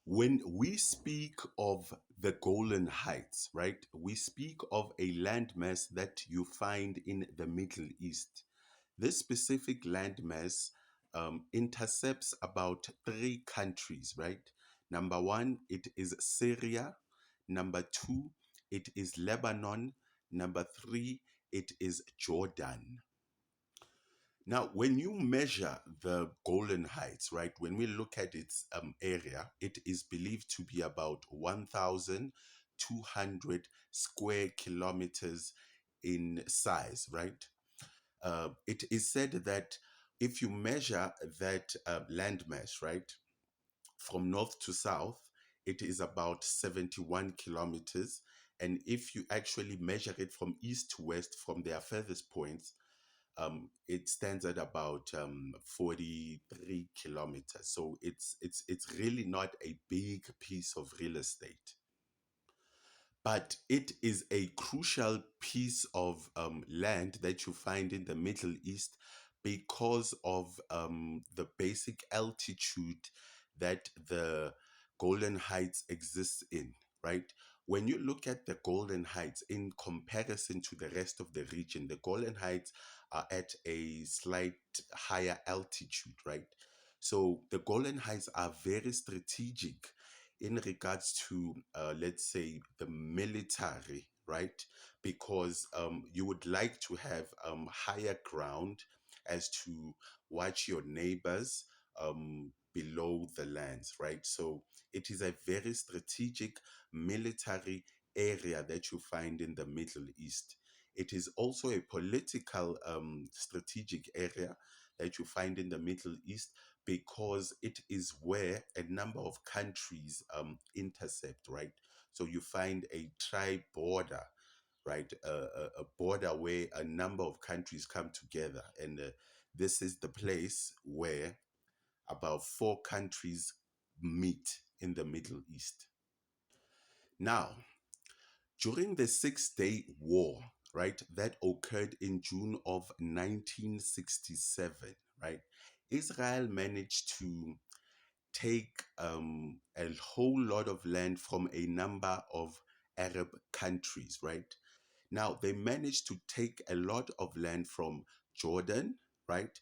When we speak of the Golan Heights, right, we speak of a landmass that you find in the Middle East. This specific landmass intercepts about three countries, right? Number one, it is Syria. Number two, it is Lebanon. Number three, it is Jordan. Now, when you measure the Golan Heights, right, when we look at its area, it is believed to be about 1,200 square kilometers in size, right? It is said that if you measure that landmass, right, from north to south, it is about 71 kilometers. And if you actually measure it from east to west, from their furthest points, it stands at about 43 kilometers. So it's really not a big piece of real estate, but it is a crucial piece of land that you find in the Middle East because of the basic altitude that the Golan Heights exists in, right? When you look at the Golan Heights in comparison to the rest of the region, the Golan Heights are at a slight higher altitude, right? So the Golan Heights are very strategic in regards to, let's say, the military, right? Because you would like to have higher ground as to watch your neighbors below the lands, right? So it is a very strategic military area that you find in the Middle East. It is also a political strategic area that you find in the Middle East because it is where a number of countries intercept, right? So you find a tri-border, right? A border where a number of countries come together. And this is the place where about four countries meet in the Middle East. Now, during the Six-Day War, right, that occurred in June of 1967, right, Israel managed to take a whole lot of land from a number of Arab countries, right? Now, they managed to take a lot of land from Jordan, right?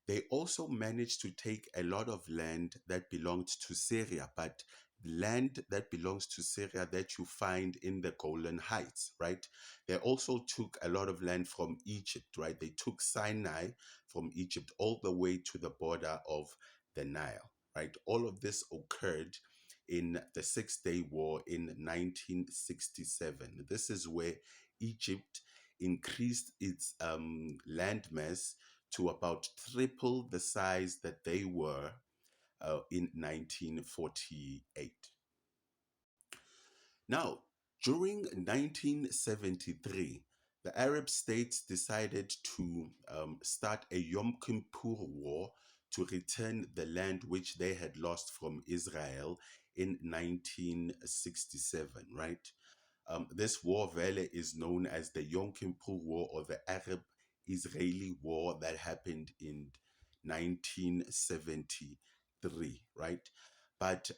They also managed to take a lot of land that belonged to Syria, but land that belongs to Syria that you find in the Golan Heights, right? They also took a lot of land from Egypt, right? They took Sinai from Egypt all the way to the border of the Nile, right? All of this occurred in the Six-Day War in 1967. This is where Egypt increased its landmass to about triple the size that they were in 1948. Now, during 1973, the Arab states decided to start a Yom Kippur War to return the land which they had lost from Israel in 1967, right? This war valley is known as the Yom Kippur War or the Arab Israeli War that happened in 1973, right? But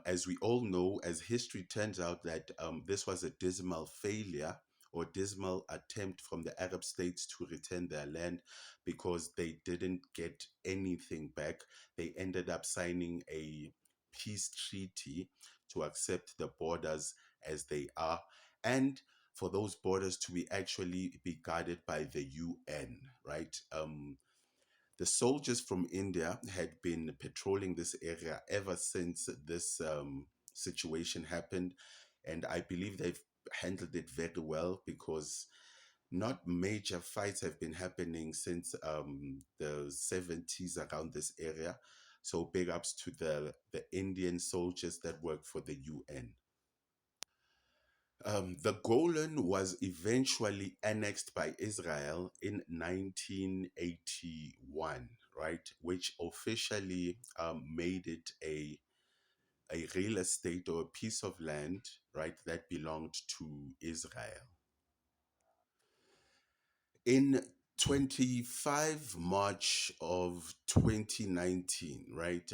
as we all know, as history turns out, that this was a dismal failure or dismal attempt from the Arab states to return their land because they didn't get anything back. They ended up signing a peace treaty to accept the borders as they are and for those borders to be actually be guarded by the UN, right? The soldiers from India had been patrolling this area ever since this situation happened. And I believe they've handled it very well because not major fights have been happening since the 70s around this area. So big ups to the Indian soldiers that work for the UN. The Golan was eventually annexed by Israel in 1981, right? Which officially made it a real estate or a piece of land, right, that belonged to Israel. In 25 March of 2019, right,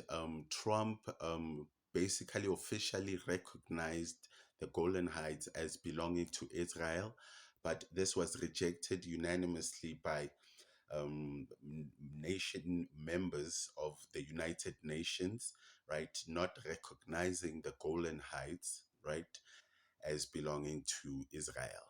Trump basically officially recognized the Golan Heights as belonging to Israel, but this was rejected unanimously by nation members of the United Nations, right? Not recognizing the Golan Heights, right, as belonging to Israel.